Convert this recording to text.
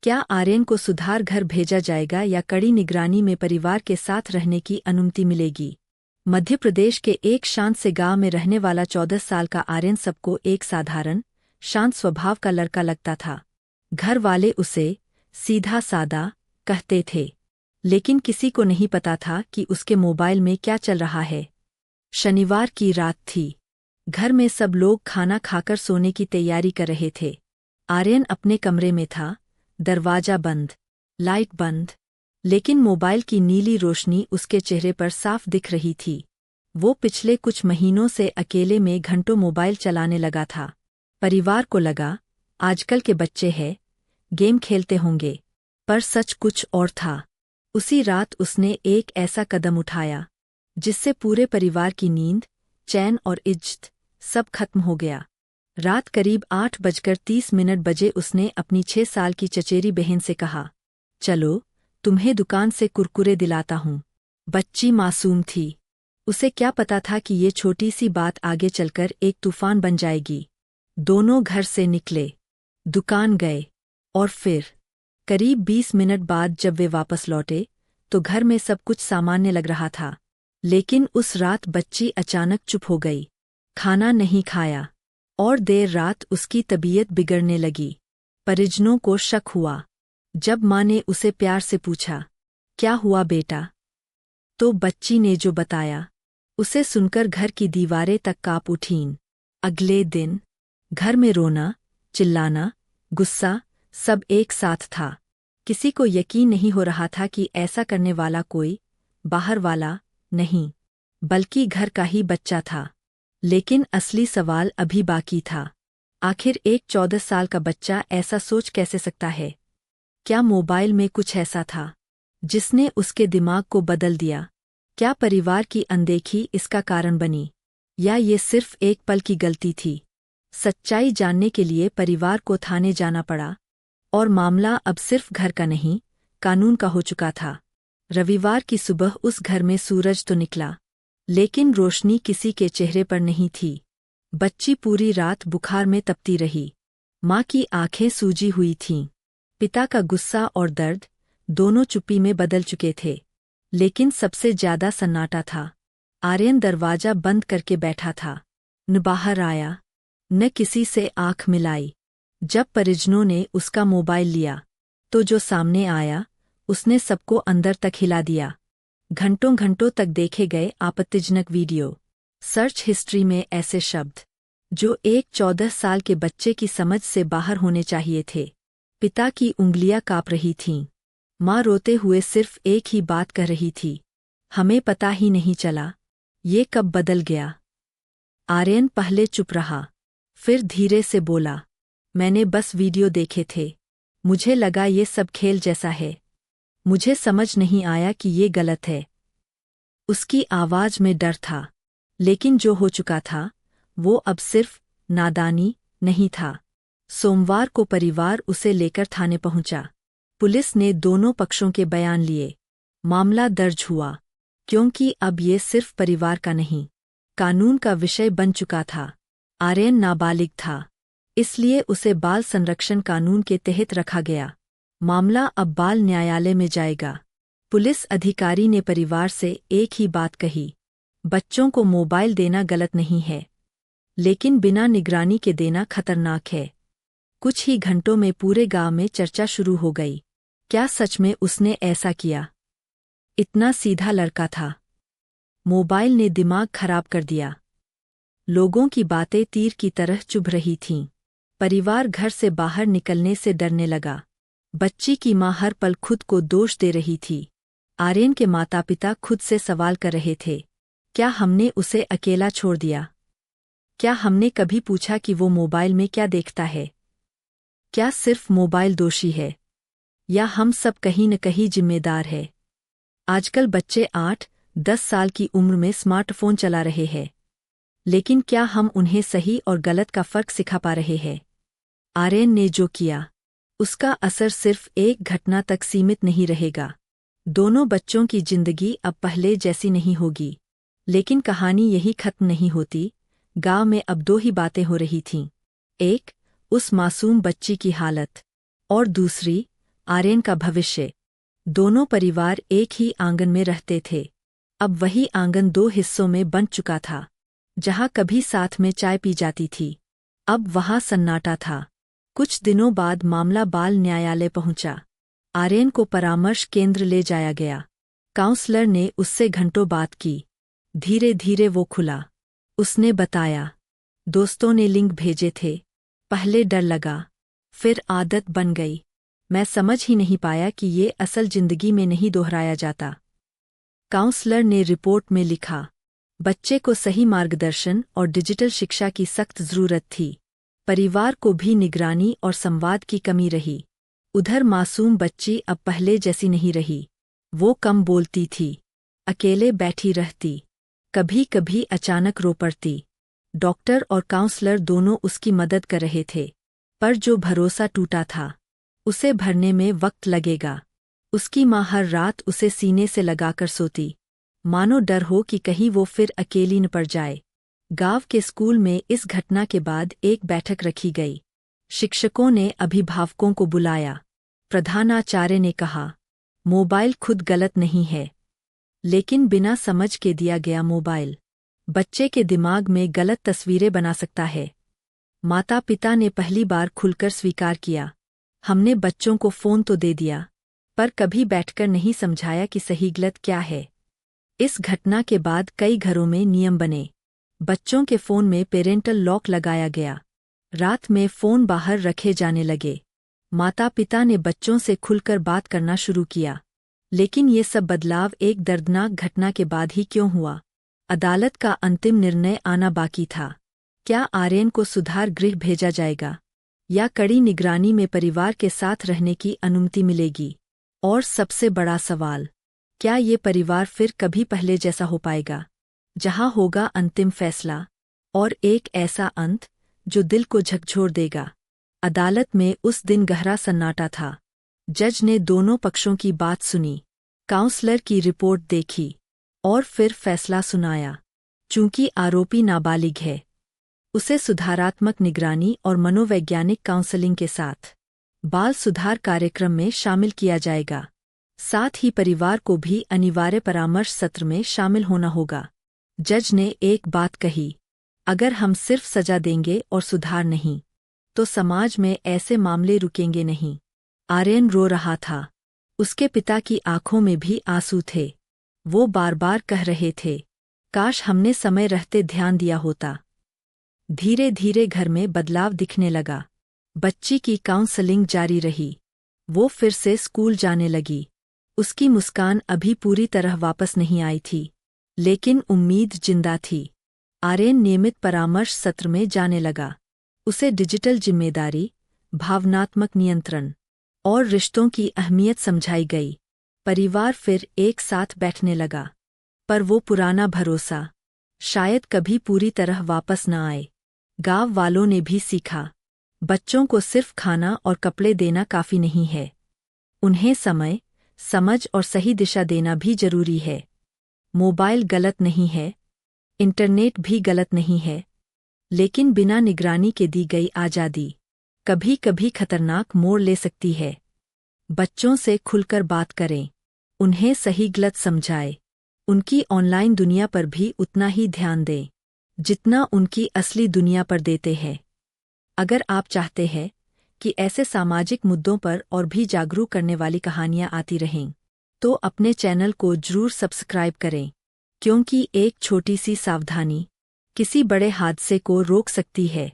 क्या आर्यन को सुधार घर भेजा जाएगा या कड़ी निगरानी में परिवार के साथ रहने की अनुमति मिलेगी? मध्य प्रदेश के एक शांत से गांव में रहने वाला 14 साल का आर्यन सबको एक साधारण, शांत स्वभाव का लड़का लगता था। घर वाले उसे सीधा सादा कहते थे, लेकिन किसी को नहीं पता था कि उसके मोबाइल में क्या चल रहा है। शनिवार की रात थी। घर में सब लोग खाना खाकर सोने की तैयारी कर रहे थे। आर्यन अपने कमरे में था, दरवाजा बंद, लाइट बंद, लेकिन मोबाइल की नीली रोशनी उसके चेहरे पर साफ दिख रही थी। वो पिछले कुछ महीनों से अकेले में घंटों मोबाइल चलाने लगा था। परिवार को लगा, आजकल के बच्चे हैं, गेम खेलते होंगे, पर सच कुछ और था। उसी रात उसने एक ऐसा कदम उठाया जिससे पूरे परिवार की नींद, चैन और इज्जत सब खत्म हो गया। रात करीब 8:30 बजे उसने अपनी 6 साल की चचेरी बहन से कहा, चलो तुम्हें दुकान से कुरकुरे दिलाता हूँ। बच्ची मासूम थी। उसे क्या पता था कि ये छोटी सी बात आगे चलकर एक तूफान बन जाएगी। दोनों घर से निकले, दुकान गए, और फिर करीब 20 मिनट बाद जब वे वापस लौटे तो घर में सब कुछ सामान्य लग रहा था। लेकिन उस रात बच्ची अचानक चुप हो गई, खाना नहीं खाया, और देर रात उसकी तबीयत बिगड़ने लगी। परिजनों को शक हुआ। जब माँ ने उसे प्यार से पूछा, क्या हुआ बेटा, तो बच्ची ने जो बताया, उसे सुनकर घर की दीवारें तक कांप उठीं। अगले दिन घर में रोना, चिल्लाना, गुस्सा सब एक साथ था। किसी को यकीन नहीं हो रहा था कि ऐसा करने वाला कोई बाहर वाला नहीं, बल्कि घर का ही बच्चा था। लेकिन असली सवाल अभी बाकी था। आखिर एक 14 साल का बच्चा ऐसा सोच कैसे सकता है? क्या मोबाइल में कुछ ऐसा था जिसने उसके दिमाग को बदल दिया? क्या परिवार की अनदेखी इसका कारण बनी, या ये सिर्फ एक पल की गलती थी? सच्चाई जानने के लिए परिवार को थाने जाना पड़ा, और मामला अब सिर्फ घर का नहीं, कानून का हो चुका था। रविवार की सुबह उस घर में सूरज तो निकला, लेकिन रोशनी किसी के चेहरे पर नहीं थी। बच्ची पूरी रात बुखार में तपती रही। माँ की आंखें सूजी हुई थीं। पिता का गुस्सा और दर्द दोनों चुप्पी में बदल चुके थे। लेकिन सबसे ज्यादा सन्नाटा था। आर्यन दरवाजा बंद करके बैठा था, न बाहर आया, न किसी से आंख मिलाई। जब परिजनों ने उसका मोबाइल लिया तो जो सामने आया उसने सबको अंदर तक हिला दिया। घंटों घंटों तक देखे गए आपत्तिजनक वीडियो, सर्च हिस्ट्री में ऐसे शब्द जो एक 14 साल के बच्चे की समझ से बाहर होने चाहिए थे। पिता की उंगलियां कांप रही थीं। माँ रोते हुए सिर्फ एक ही बात कह रही थी, हमें पता ही नहीं चला, ये कब बदल गया? आर्यन पहले चुप रहा, फिर धीरे से बोला, मैंने बस वीडियो देखे थे, मुझे लगा ये सब खेल जैसा है, मुझे समझ नहीं आया कि ये गलत है। उसकी आवाज में डर था, लेकिन जो हो चुका था वो अब सिर्फ नादानी नहीं था। सोमवार को परिवार उसे लेकर थाने पहुंचा। पुलिस ने दोनों पक्षों के बयान लिए। मामला दर्ज हुआ, क्योंकि अब ये सिर्फ परिवार का नहीं, कानून का विषय बन चुका था। आर्यन नाबालिग था, इसलिए उसे बाल संरक्षण कानून के तहत रखा गया। मामला अब बाल न्यायालय में जाएगा। पुलिस अधिकारी ने परिवार से एक ही बात कही, बच्चों को मोबाइल देना गलत नहीं है, लेकिन बिना निगरानी के देना खतरनाक है। कुछ ही घंटों में पूरे गांव में चर्चा शुरू हो गई। क्या सच में उसने ऐसा किया? इतना सीधा लड़का था, मोबाइल ने दिमाग खराब कर दिया। लोगों की बातें तीर की तरह चुभ रही थीं। परिवार घर से बाहर निकलने से डरने लगा। बच्ची की माँ हर पल खुद को दोष दे रही थी। आर्यन के माता पिता खुद से सवाल कर रहे थे, क्या हमने उसे अकेला छोड़ दिया? क्या हमने कभी पूछा कि वो मोबाइल में क्या देखता है? क्या सिर्फ मोबाइल दोषी है, या हम सब कहीं न कहीं जिम्मेदार है? आजकल बच्चे 8-10 साल की उम्र में स्मार्टफोन चला रहे हैं, लेकिन क्या हम उन्हें सही और गलत का फर्क सिखा पा रहे हैं? आर्यन ने जो किया, उसका असर सिर्फ एक घटना तक सीमित नहीं रहेगा। दोनों बच्चों की जिंदगी अब पहले जैसी नहीं होगी। लेकिन कहानी यही खत्म नहीं होती। गांव में अब 2 ही बातें हो रही थीं। एक, उस मासूम बच्ची की हालत, और दूसरी, आर्यन का भविष्य। दोनों परिवार एक ही आंगन में रहते थे। अब वही आंगन दो हिस्सों में बंट चुका था। जहाँ कभी साथ में चाय पी जाती थी, अब वहाँ सन्नाटा था। कुछ दिनों बाद मामला बाल न्यायालय पहुंचा। आर्यन को परामर्श केंद्र ले जाया गया। काउंसलर ने उससे घंटों बात की। धीरे धीरे वो खुला। उसने बताया, दोस्तों ने लिंक भेजे थे। पहले डर लगा, फिर आदत बन गई। मैं समझ ही नहीं पाया कि ये असल जिंदगी में नहीं दोहराया जाता। काउंसलर ने रिपोर्ट में लिखा, बच्चे को सही मार्गदर्शन और डिजिटल शिक्षा की सख्त जरूरत थी। परिवार को भी निगरानी और संवाद की कमी रही। उधर मासूम बच्ची अब पहले जैसी नहीं रही। वो कम बोलती थी, अकेले बैठी रहती, कभी कभी अचानक रो पड़ती। डॉक्टर और काउंसलर दोनों उसकी मदद कर रहे थे, पर जो भरोसा टूटा था, उसे भरने में वक्त लगेगा। उसकी माँ हर रात उसे सीने से लगाकर सोती, मानो डर हो कि कहीं वो फिर अकेली न पड़ जाए। गांव के स्कूल में इस घटना के बाद एक बैठक रखी गई। शिक्षकों ने अभिभावकों को बुलाया। प्रधानाचार्य ने कहा, मोबाइल खुद गलत नहीं है, लेकिन बिना समझ के दिया गया मोबाइल बच्चे के दिमाग में गलत तस्वीरें बना सकता है। माता पिता ने पहली बार खुलकर स्वीकार किया, हमने बच्चों को फ़ोन तो दे दिया, पर कभी बैठकर नहीं समझाया कि सही गलत क्या है। इस घटना के बाद कई घरों में नियम बने। बच्चों के फ़ोन में पेरेंटल लॉक लगाया गया। रात में फ़ोन बाहर रखे जाने लगे। माता पिता ने बच्चों से खुलकर बात करना शुरू किया। लेकिन ये सब बदलाव एक दर्दनाक घटना के बाद ही क्यों हुआ? अदालत का अंतिम निर्णय आना बाकी था। क्या आर्यन को सुधार गृह भेजा जाएगा, या कड़ी निगरानी में परिवार के साथ रहने की अनुमति मिलेगी? और सबसे बड़ा सवाल, क्या ये परिवार फिर कभी पहले जैसा हो पाएगा, जहां होगा अंतिम फैसला और एक ऐसा अंत जो दिल को झकझोर देगा? अदालत में उस दिन गहरा सन्नाटा था। जज ने दोनों पक्षों की बात सुनी, काउंसलर की रिपोर्ट देखी और फिर फैसला सुनाया। चूंकि आरोपी नाबालिग है, उसे सुधारात्मक निगरानी और मनोवैज्ञानिक काउंसलिंग के साथ बाल सुधार कार्यक्रम में शामिल किया जाएगा। साथ ही परिवार को भी अनिवार्य परामर्श सत्र में शामिल होना होगा। जज ने एक बात कही, अगर हम सिर्फ सजा देंगे और सुधार नहीं, तो समाज में ऐसे मामले रुकेंगे नहीं। आर्यन रो रहा था। उसके पिता की आंखों में भी आंसू थे। वो बार बार कह रहे थे, काश हमने समय रहते ध्यान दिया होता। धीरे धीरे घर में बदलाव दिखने लगा। बच्ची की काउंसलिंग जारी रही। वो फिर से स्कूल जाने लगी। उसकी मुस्कान अभी पूरी तरह वापस नहीं आई थी, लेकिन उम्मीद जिंदा थी। आर्यन नियमित परामर्श सत्र में जाने लगा। उसे डिजिटल जिम्मेदारी, भावनात्मक नियंत्रण और रिश्तों की अहमियत समझाई गई। परिवार फिर एक साथ बैठने लगा, पर वो पुराना भरोसा शायद कभी पूरी तरह वापस न आए। गांव वालों ने भी सीखा, बच्चों को सिर्फ खाना और कपड़े देना काफी नहीं है, उन्हें समय, समझ और सही दिशा देना भी जरूरी है। मोबाइल गलत नहीं है, इंटरनेट भी गलत नहीं है, लेकिन बिना निगरानी के दी गई आज़ादी कभी कभी खतरनाक मोड़ ले सकती है। बच्चों से खुलकर बात करें, उन्हें सही गलत समझाएं। उनकी ऑनलाइन दुनिया पर भी उतना ही ध्यान दें जितना उनकी असली दुनिया पर देते हैं। अगर आप चाहते हैं कि ऐसे सामाजिक मुद्दों पर और भी जागरूक करने वाली कहानियां आती रहें, तो अपने चैनल को जरूर सब्सक्राइब करें, क्योंकि एक छोटी सी सावधानी किसी बड़े हादसे को रोक सकती है।